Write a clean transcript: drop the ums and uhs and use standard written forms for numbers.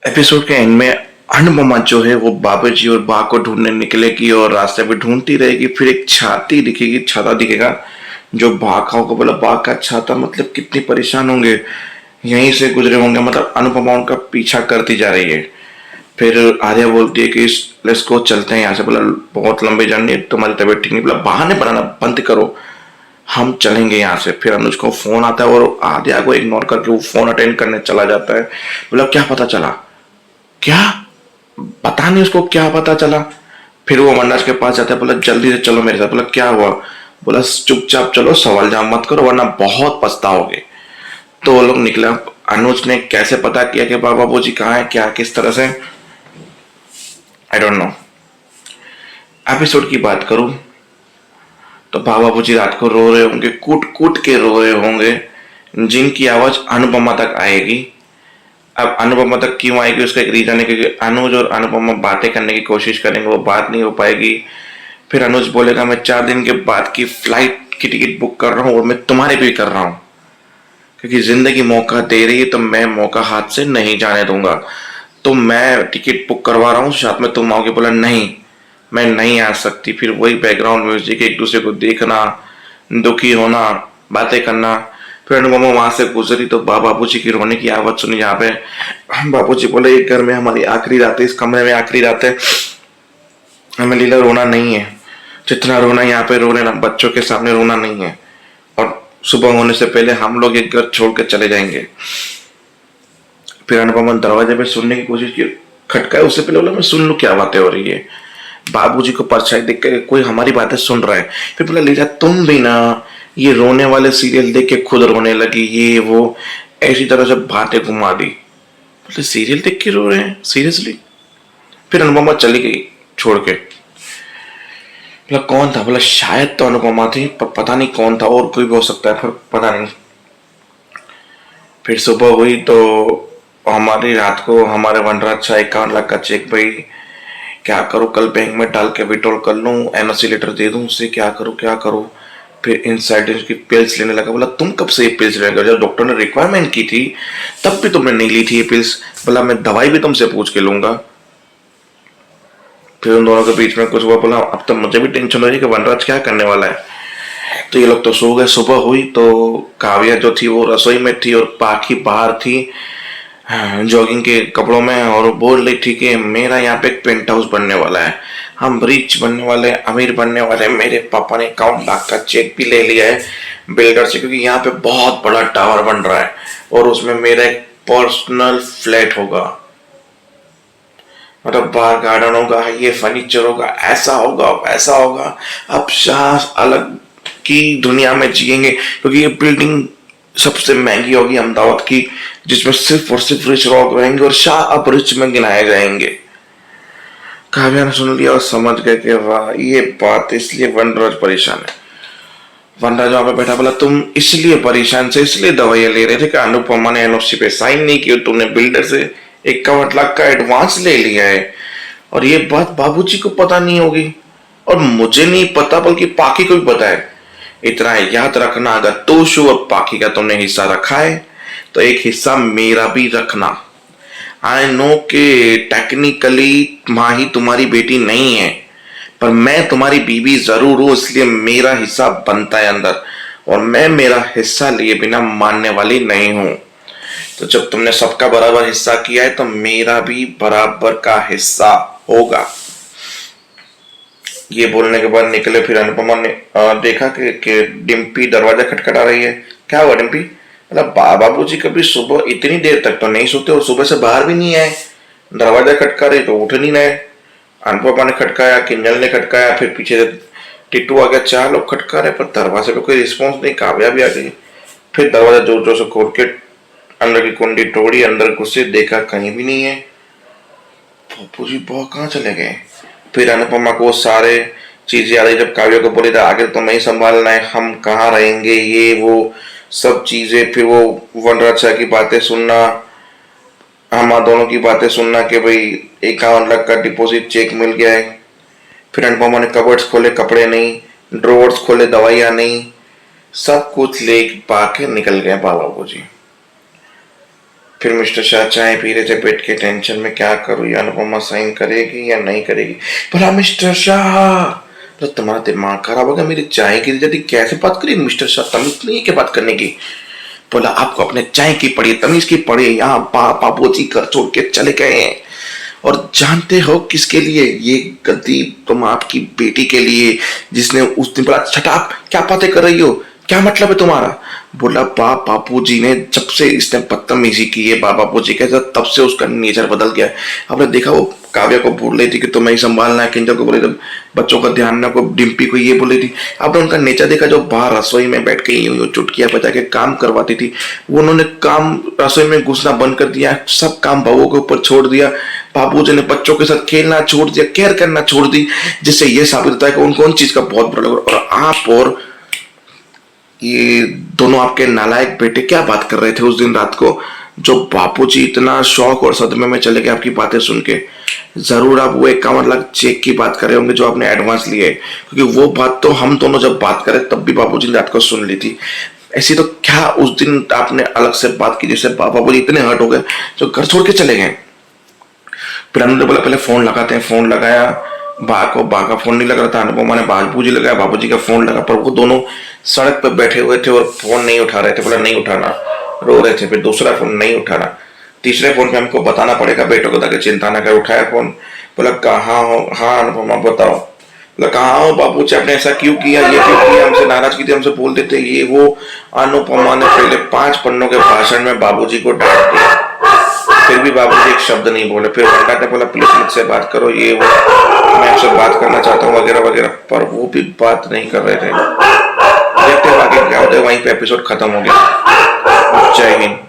Episode के and में अनुपमा जो है वो बाबा जी और बा को ढूंढने निकलेगी और रास्ते में ढूंढती रहेगी। फिर एक छाती दिखेगी, छाता दिखेगा जो बा का होगा। बोला बा का छाता, मतलब कितनी परेशान होंगे, यहीं से गुजरे होंगे। मतलब अनुपमा उनका पीछा करती जा रही है। फिर आर्या बोलती है कि लेट्स गो, चलते हैं यहाँ से। बोला बहुत लंबी जर्नी है, तुम्हारी तबीयत ठीक नहीं। बोला बहाने बनाना बंद करो, हम चलेंगे यहाँ से। फिर अनुज को फोन आता है और आद्या को इग्नोर करके वो फोन अटेंड करने चला जाता है। बोला क्या पता चला? क्या पता नहीं उसको क्या पता चला। फिर वो वनराज के पास जाता है। बोला जल्दी से चलो मेरे साथ। बोला क्या हुआ? बोला चुपचाप चलो, सवाल जवाब मत करो वरना बहुत पछताओगे। तो वो लोग निकला। अनुज ने कैसे पता किया कि बाबा जी कहाँ है, क्या किस तरह से, आई डोंट नो। एपिसोड की बात करूं तो बाबा जी रात को रो रहे होंगे, कूट कूट के रो रहे होंगे, जिनकी आवाज अनुपमा तक आएगी। अब अनुपमा तक क्यों आएगी उसका एक रीजन है, क्योंकि अनुज और अनुपमा बातें करने की कोशिश करेंगे, वो बात नहीं हो पाएगी। फिर अनुज बोलेगा मैं 4 दिन के बाद की फ्लाइट की टिकट बुक कर रहा हूँ और मैं तुम्हारे भी कर रहा हूँ, क्योंकि जिंदगी मौका दे रही है तो मैं मौका हाथ से नहीं जाने दूंगा। तो मैं टिकट बुक करवा रहा हूँ, साथ में तुम आओगे। बोला नहीं, मैं नहीं आ सकती। फिर वही बैकग्राउंड म्यूजिक, एक दूसरे को देखना, दुखी होना, बातें करना। फिर अनुपमा वहां से गुजरी तो बाबूजी की रोने की आवाज सुनी। यहाँ पे बाबूजी बोले एक घर में हमारी आखिरी रात है, इस कमरे में आखिरी रात है, हमें लीला रोना नहीं है। जितना रोना यहाँ पे रो लेना, बच्चों के सामने रोना नहीं है। और सुबह होने से पहले हम लोग एक घर छोड़ के चले जाएंगे। फिर अनुपमा दरवाजे पे सुनने की कोशिश की, खटकाया। उससे पहले बोला मैं सुन लूं क्या बातें हो रही है। बाबूजी को परछाई देख के कोई हमारी बातें सुन रहा है। फिर बोला लीजा तुम भी ना ये रोने वाले सीरियल देख के खुद रोने लगी, ये वो ऐसी तरह से बातें घुमा दी। बोले सीरियल देख के रो रहे हैं सीरियसली? फिर अनुपमा चली गई छोड़ के। बोला कौन था? बोला शायद तो अनुपमा थी, पर पता नहीं कौन था, और कोई भी हो सकता है, पर पता नहीं। फिर सुबह हुई तो हमारी रात को हमारे वनराज शाह 51 लाख का चेक, भाई क्या करूं, कल बैंक में डाल के विड्रॉल कर लूं, एनओसी लेटर दे दूं उससे, क्या करूं क्या करूं। फिर इनसाइड की पिल्स लेने लगा। बोला तुम कब से ये पिल्स लेने लगे? जब डॉक्टर ने रिक्वायरमेंट की थी तब भी तुमने नहीं ली थी ये पिल्स। बोला मैं दवाई भी तुमसे पूछ के लूंगा। फिर उन दोनों के बीच में कुछ हुआ। बोला अब तो मुझे भी टेंशन हो रही है कि वनराज क्या करने वाला है। तो ये लोग तो सो गए। सुबह हुई तो काव्या जो थी वो रसोई में थी और पाखी बाहर थी जॉगिंग के कपड़ों में, और बोल रही थी कि मेरा यहाँ पे एक पेंट हाउस बनने वाला है, हम रिच बनने वाले, अमीर बनने वाले। मेरे पापा ने 51 लाख का चेक भी ले लिया है बिल्डर से, क्योंकि यहाँ पे बहुत बड़ा टावर बन रहा है और उसमें मेरा एक पर्सनल फ्लैट होगा। मतलब बाहर गार्डन होगा, ये फर्नीचर होगा, ऐसा होगा वैसा होगा। अब शाह अलग की दुनिया में जिएंगे, क्योंकि ये बिल्डिंग सबसे महंगी होगी अहमदाबाद की, जिसमें सिर्फ और सिर्फ रिच लोग रहेंगे और शाह अब रिच में गिनाए जाएंगे। काव्या ने सुन लिया और समझ गए कि वाह ये बात, इसलिए वनराज परेशान है। वनराज वहां पे बैठा। बोला तुम इसलिए परेशान से इसलिए दवाइयां ले रहे थे कि अनुपमा ने एनओसी पे साइन नहीं की, तुमने बिल्डर से 51 लाख का एडवांस ले लिया है, और ये बात बाबूजी को पता नहीं होगी और मुझे नहीं पता, बल्कि पाखी को भी पता है। इतना याद रखना, अगर तोशु और पाखी का तुमने हिस्सा रखा है तो एक हिस्सा मेरा भी रखना। आई नो कि टेक्निकली माही तुम्हारी बेटी नहीं है, पर मैं तुम्हारी बीवी जरूर हूं, इसलिए मेरा हिस्सा बनता है अंदर, और मैं मेरा हिस्सा लिए बिना मानने वाली नहीं हूं। तो जब तुमने सबका बराबर हिस्सा किया है तो मेरा भी बराबर का हिस्सा होगा। ये बोलने के बाद निकले। फिर अनुपमा ने देखा कि डिम्पी दरवाजा खटखटा रही है। क्या हुआ डिम्पी? मतलब बाबूजी कभी सुबह इतनी देर तक तो नहीं सोते और सुबह से बाहर भी नहीं आए, दरवाजा खटका रहे तो उठ नहीं रहे। अनुपमा ने खटकाया, किंजल ने खटकाया, फिर पीछे से टिट्टू आ गया। 4 लोग खटका रहे पर दरवाजे पे कोई रिस्पॉन्स नहीं। काव्या भी आ गई। फिर दरवाजा जोर जोर से खोल के अंदर की कुंडी तोड़ी, अंदर घुसे, देखा कहीं भी नहीं है। बाबूजी बहुत कहाँ चले गए? फिर अनुपमा को सारे चीजें याद आई जब काव्या को बोली था आगे तुम्हें ही संभालना है, हम कहाँ रहेंगे, ये वो सब चीजें। फिर वो वनराज शाह की बातें सुनना, हमारा दोनों की बातें सुनना कि भाई 51 लाख का डिपॉजिट चेक मिल गया है। फिर अनुपमा ने कबर्ड्स खोले, कपड़े नहीं, ड्रॉवर्स खोले, दवाइयां नहीं, सब कुछ ले पाके निकल गए बाबू जी। फिर मिस्टर शाह चाय पी रहे थे बैठ के, टेंशन में क्या करूँ, ये अनुपमा साइन करेगी या नहीं करेगी। बोला मिस्टर शाह, तो तुम्हारा दिमाग खराब हो गया, मेरी चाय गिर जाती, कैसे बात करिए मिस्टर शाह, तमीज नहीं है क्या बात करने की। बोला आपको अपने चाय की पड़ी, तमीज की पड़ी, यहाँ बाबू जी घर छोड़ के चले गए हैं, और जानते हो किसके लिए, ये गलती तुम आपकी बेटी के लिए, जिसने उस दिन बोला छठा आप क्या बातें कर रही हो, क्या मतलब है तुम्हारा। बोला बापू जी ने जब से इसने बदतमीजी की है बापू जी के साथ, तब से उसका नेचर बदल गया है। आपने देखा वो काव्या को बोल रही थी कि तुम्हें ही संभालना है, किंजल को बोल रही थी बच्चों का ध्यान रखो, डिम्पी को ये बोल रही थी। आपने उनका नेचर देखा, जो बाहर रसोई में बैठ के यूं चुटकियां बजा के काम करवाती थी, वो उन्होंने काम रसोई में घुसना बंद कर दिया, सब काम बहू के ऊपर छोड़ दिया। बाबूजी ने बच्चों के साथ खेलना छोड़ दिया, केयर करना छोड़ दी, जिससे यह साबित होता है कि उनको उन चीज का बहुत बड़ा लगा। और आप और ये दोनों आपके नालायक बेटे क्या बात कर रहे थे उस दिन रात को, जो बापूजी इतना शौक और सदमे में चले गए आपकी बातें सुन के। जरूर आप वो 51 लाख चेक की बात कर रहे होंगे जो आपने एडवांस लिए, क्योंकि वो बात तो हम दोनों जब बात करें तब भी बापूजी ने रात को सुन ली थी। ऐसी तो क्या उस दिन आपने अलग से बात की जिससे बापूजी इतने हर्ट हो गए जो घर छोड़ के चले गए। फिर हमने बोला पहले फोन लगाते हैं, फोन लगाया, बा का फोन नहीं लग रहा था, अनुपमा ने बाबूजी लगाया, बाबूजी का फोन लगा, पर वो दोनों सड़क पर बैठे हुए थे और फोन नहीं उठा रहे थे। बोला नहीं उठाना, रो रहे थे। फिर दूसरा फोन नहीं उठाना, तीसरे फोन पे हमको बताना पड़ेगा बेटों को, ताकि चिंता ना कर। उठाया फोन, बोला कहाँ हो, हाँ अनुपमा बताओ। बोला कहाँ हो बाबू जी, आपने ऐसा क्यों किया, ये क्यों किया, हमसे नाराज की थी, हमसे बोल देते ये वो। अनुपमा ने पहले 5 पन्नों के भाषण में बाबूजी को डांट दिया, फिर भी बाबूजी एक शब्द नहीं बोले। फिर वंडा ने बोला प्लीज मुझसे बात करो, ये वो, मैं आपसे बात करना चाहता हूँ वगैरह वगैरह, पर वो भी बात नहीं कर रहे थे। देखते हैं आगे क्या होता है। वहीं पे एपिसोड खत्म हो गया। जय हिंद।